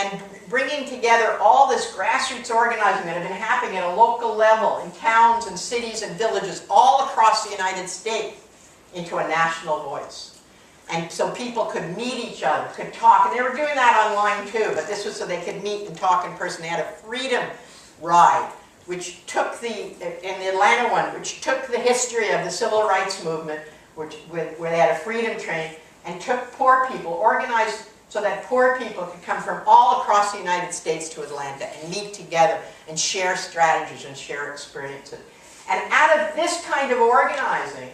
and bringing together all this grassroots organizing that had been happening at a local level in towns and cities and villages all across the United States into a national voice. And so people could meet each other, could talk, and they were doing that online too, but this was so they could meet and talk in person. They had a freedom ride, which took in the Atlanta one, which took the history of the civil rights movement, where they had a freedom train, and took poor people, organized so that poor people could come from all across the United States to Atlanta and meet together and share strategies and share experiences. And out of this kind of organizing,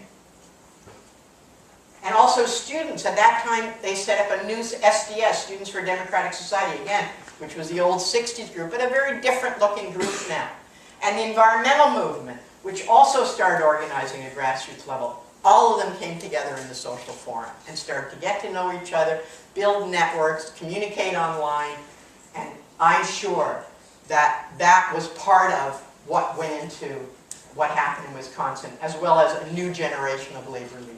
and also students, at that time they set up a new SDS, Students for Democratic Society, again, which was the old 60s group, but a very different looking group now. And the environmental movement, which also started organizing at grassroots level. All of them came together in the social forum and started to get to know each other, build networks, communicate online, and I'm sure that that was part of what went into what happened in Wisconsin, as well as a new generation of labor leaders.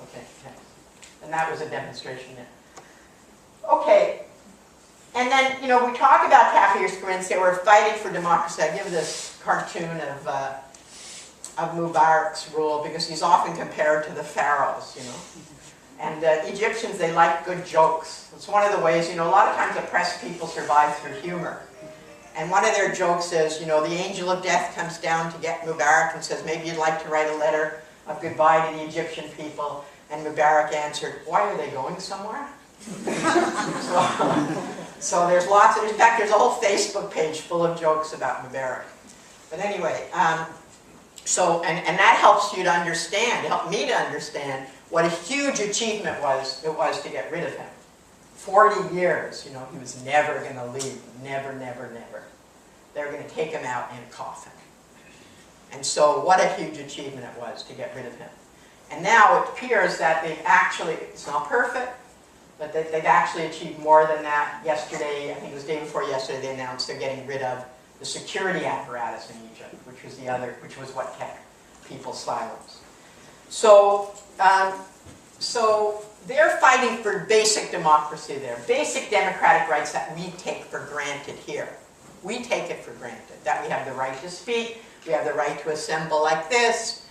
Okay, next. And that was a demonstration there. Okay, and then, you know, we talk about Tahrir Square and say we're fighting for democracy. I give this cartoon of Mubarak's rule because he's often compared to the pharaohs, you know. And Egyptians, they like good jokes. It's one of the ways, you know, a lot of times oppressed people survive through humor. And one of their jokes is, you know, the angel of death comes down to get Mubarak and says, maybe you'd like to write a letter of goodbye to the Egyptian people. And Mubarak answered, why are they going somewhere? So there's lots of, in fact, there's a whole Facebook page full of jokes about Mubarak. But anyway, and that helps you to understand, it helped me to understand what a huge achievement it was to get rid of him. 40 years, you know, he was never going to leave. Never, never, never. They were going to take him out in a coffin. And so what a huge achievement it was to get rid of him. And now it appears that they've actually, it's not perfect, but they've actually achieved more than that. Yesterday, I think it was the day before yesterday, they announced they're getting rid of the security apparatus in Egypt, which was what kept people silenced. So, so they're fighting for basic democracy there, basic democratic rights that we take for granted here. We take it for granted, that we have the right to speak, we have the right to assemble like this,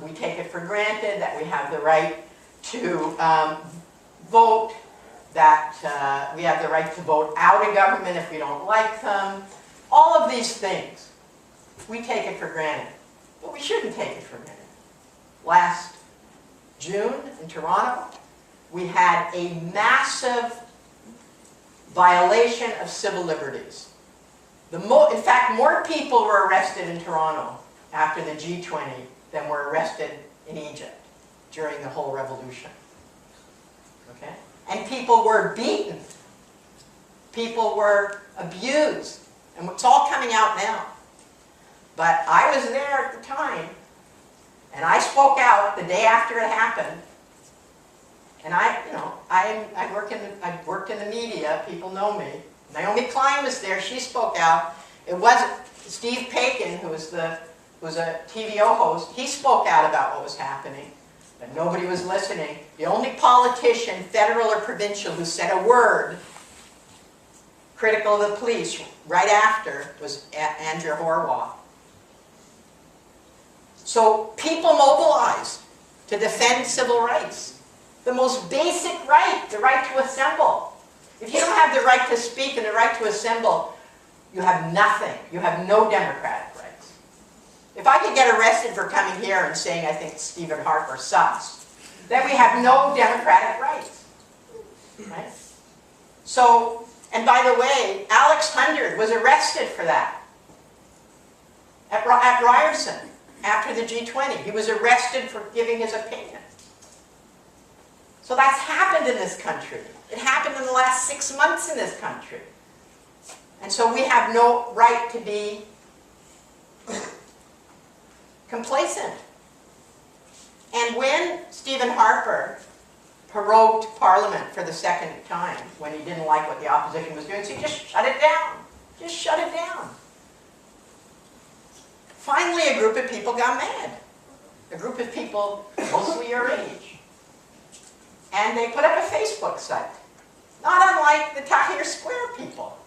we take it for granted that we have the right to vote, that we have the right to vote out of government if we don't like them. All of these things, we take it for granted, but we shouldn't take it for granted. Last June in Toronto, we had a massive violation of civil liberties. In fact, more people were arrested in Toronto after the G20 than were arrested in Egypt during the whole revolution. Okay? And people were beaten. People were abused. And it's all coming out now. But I was there at the time, and I spoke out the day after it happened. And I've worked in the media. People know me. Naomi Klein was there. She spoke out. It wasn't Steve Paikin, who was a TVO host. He spoke out about what was happening, but nobody was listening. The only politician, federal or provincial, who said a word critical of the police right after was Andrew Horwath. So people mobilized to defend civil rights. The most basic right, the right to assemble. If you don't have the right to speak and the right to assemble, you have nothing. You have no democratic rights. If I could get arrested for coming here and saying I think Stephen Harper sucks, then we have no democratic rights. Right? So, and by the way, Alex Hundred was arrested for that at Ryerson after the G20. He was arrested for giving his opinion. So that's happened in this country. It happened in the last 6 months in this country. And so we have no right to be complacent. And when Stephen Harper prorogued Parliament for the second time, when he didn't like what the opposition was doing, so he just shut it down. Just shut it down. Finally, a group of people got mad. A group of people mostly your age. And they put up a Facebook site. Not unlike the Tahrir Square people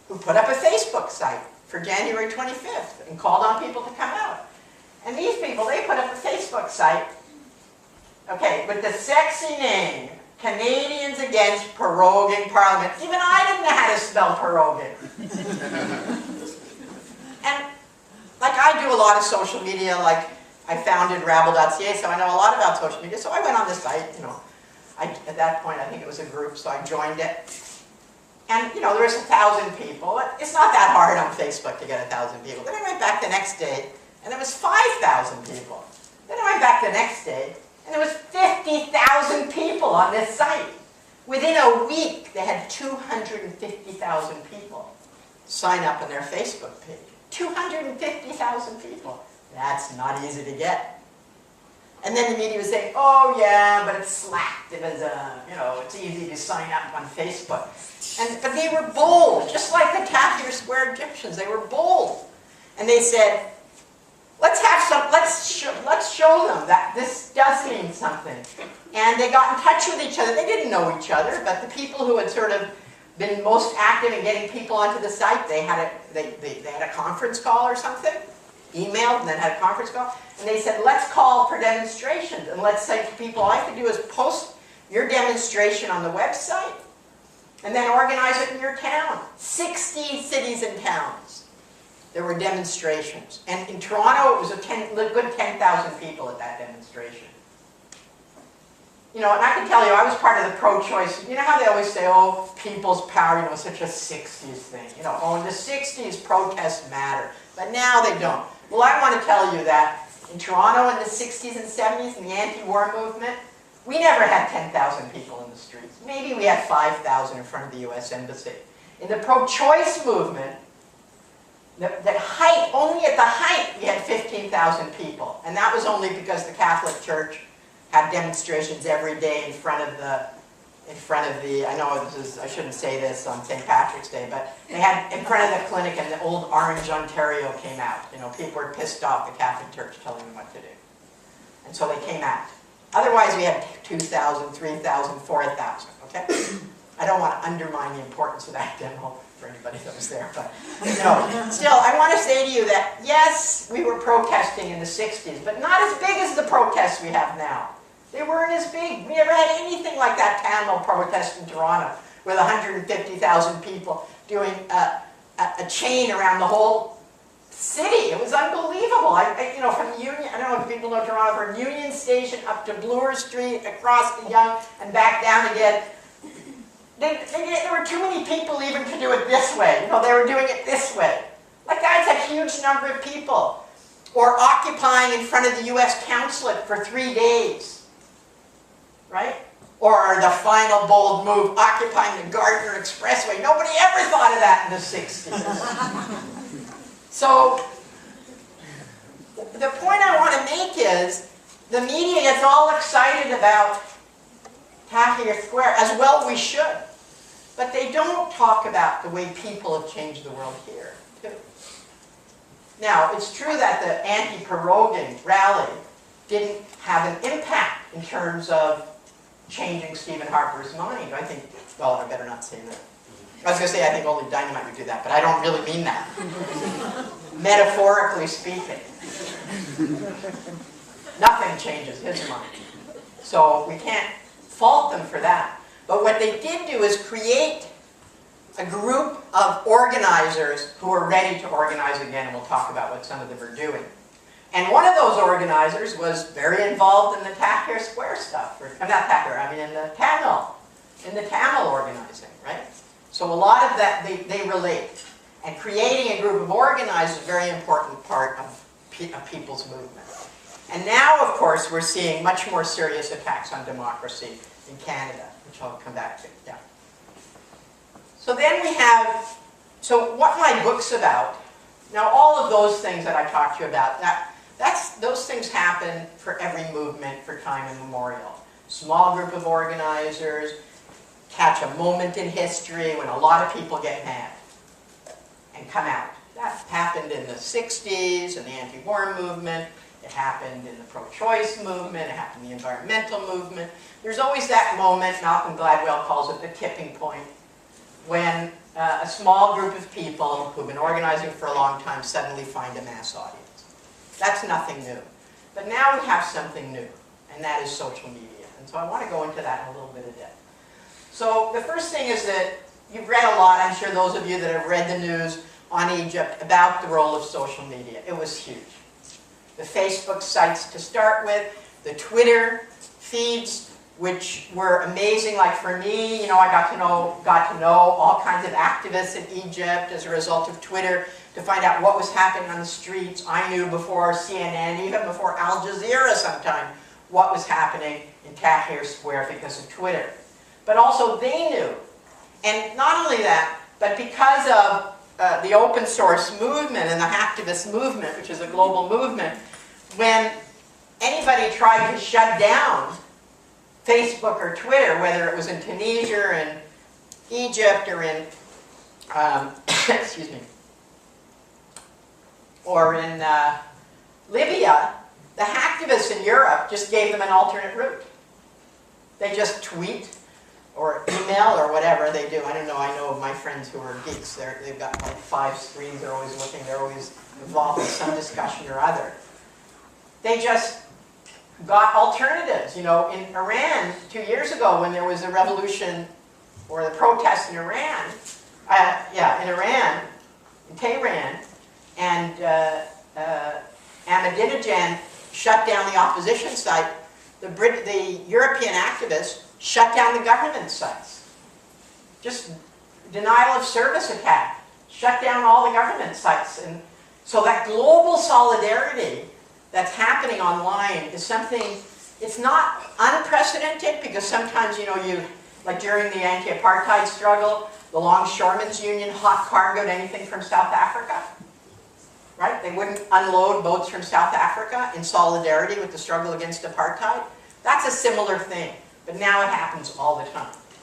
who put up a Facebook site for January 25th and called on people to come out. And these people, they put up a Facebook site, okay, with the sexy name, Canadians Against Proroguing Parliament. Even I didn't know how to spell proroguing. And like I do a lot of social media, like I founded rabble.ca, so I know a lot about social media. So I went on the site, you know. At that point, I think it was a group, so I joined it. And, you know, there was 1,000 people. It's not that hard on Facebook to get 1,000 people. Then I went back the next day, and there was 5,000 people. Then I went back the next day, and there was 50,000 people on this site. Within a week, they had 250,000 people sign up on their Facebook page. 250,000 people. That's not easy to get. And then the media was saying, oh yeah, but it's slacked. It was, you know, it's easy to sign up on Facebook. But they were bold, just like the Tahrir Square Egyptians. They were bold. And they said, let's show them that this does mean something. And they got in touch with each other. They didn't know each other, but the people who had sort of been most active in getting people onto the site, they had a conference call or something, emailed and then had a conference call. And they said, let's call for demonstrations. And let's say to people, all you have to do is post your demonstration on the website and then organize it in your town. 60 cities and towns. There were demonstrations. And in Toronto, it was a good 10,000 people at that demonstration. You know, and I can tell you, I was part of the pro-choice. You know how they always say, oh, people's power, you know, such a 60s thing. You know, oh, in the 60s, protests matter. But now they don't. Well, I want to tell you that in Toronto in the 60s and 70s, in the anti-war movement, we never had 10,000 people in the streets. Maybe we had 5,000 in front of the U.S. Embassy. In the pro-choice movement, only at the height, we had 15,000 people. And that was only because the Catholic Church had demonstrations every day in front of the, I know I shouldn't say this on St. Patrick's Day, but they had in front of the clinic, and the old Orange Ontario came out. You know, people were pissed off the Catholic Church telling them what to do. And so they came out. Otherwise, we had 2,000, 3,000, 4,000, okay? I don't want to undermine the importance of that demo for anybody that was there, but no. Still, I want to say to you that, yes, we were protesting in the 60s, but not as big as the protests we have now. They weren't as big. We never had anything like that Tamil protest in Toronto with 150,000 people doing a chain around the whole city. It was unbelievable. You know, from Union, I don't know if people know Toronto, from Union Station up to Bloor Street, across the Yonge, and back down again. There were too many people even to do it this way. You know, they were doing it this way. Like, that's a huge number of people. Or occupying in front of the U.S. consulate for 3 days. Right? Or the final bold move, occupying the Gardner Expressway. Nobody ever thought of that in the 60s. So, the point I want to make is, the media gets all excited about Tahrir Square, as well we should. But they don't talk about the way people have changed the world here, too. Now, it's true that the anti-proroguing rally didn't have an impact in terms of changing Stephen Harper's mind. I think, well, I better not say that. I was going to say I think only dynamite would do that, but I don't really mean that. Metaphorically speaking. Nothing changes his mind. So we can't fault them for that. But what they did do is create a group of organizers who are ready to organize again, and we'll talk about what some of them are doing. And one of those organizers was very involved in the Tahrir Square stuff. Not Tahrir, I mean in the Tamil organizing, right? So a lot of that, they relate. And creating a group of organizers is a very important part of people's movement. And now, of course, we're seeing much more serious attacks on democracy in Canada, which I'll come back to. Yeah. So then we have, so what my book's about, now all of those things that I talked to you about, those things happen for every movement for time immemorial. Small group of organizers, catch a moment in history when a lot of people get mad and come out. That happened in the 60s in the anti-war movement. It happened in the pro-choice movement. It happened in the environmental movement. There's always that moment, Malcolm Gladwell calls it the tipping point, when a small group of people who've been organizing for a long time suddenly find a mass audience. That's nothing new. But now we have something new, and that is social media. And so I want to go into that in a little bit of depth. So the first thing is that you've read a lot, I'm sure those of you that have read the news on Egypt, about the role of social media. It was huge. The Facebook sites to start with, the Twitter feeds, which were amazing. Like for me, you know, I got to know all kinds of activists in Egypt as a result of Twitter to find out what was happening on the streets. I knew before CNN, even before Al Jazeera sometime, what was happening in Tahrir Square because of Twitter. But also they knew. And not only that, but because of the open source movement and the hacktivist movement, which is a global movement, when anybody tried to shut down Facebook or Twitter, whether it was in Tunisia or in Egypt or in, excuse me, or in Libya, the hacktivists in Europe just gave them an alternate route. They just tweet or email or whatever they do. I don't know, I know of my friends who are geeks. They've got like 5 screens, they're always looking, they're always involved in some discussion or other. They just got alternatives. You know, in Iran, 2 years ago when there was a revolution or the protest in Iran, in Tehran, and Ahmadinejad shut down the opposition site, the European activists shut down the government sites. Just denial of service attack. Shut down all the government sites. And so that global solidarity that's happening online is something, it's not unprecedented because sometimes, you know, like during the anti-apartheid struggle, the Longshoremen's Union hot cargoed anything from South Africa. Right? They wouldn't unload boats from South Africa in solidarity with the struggle against apartheid. That's a similar thing. But now it happens all the time.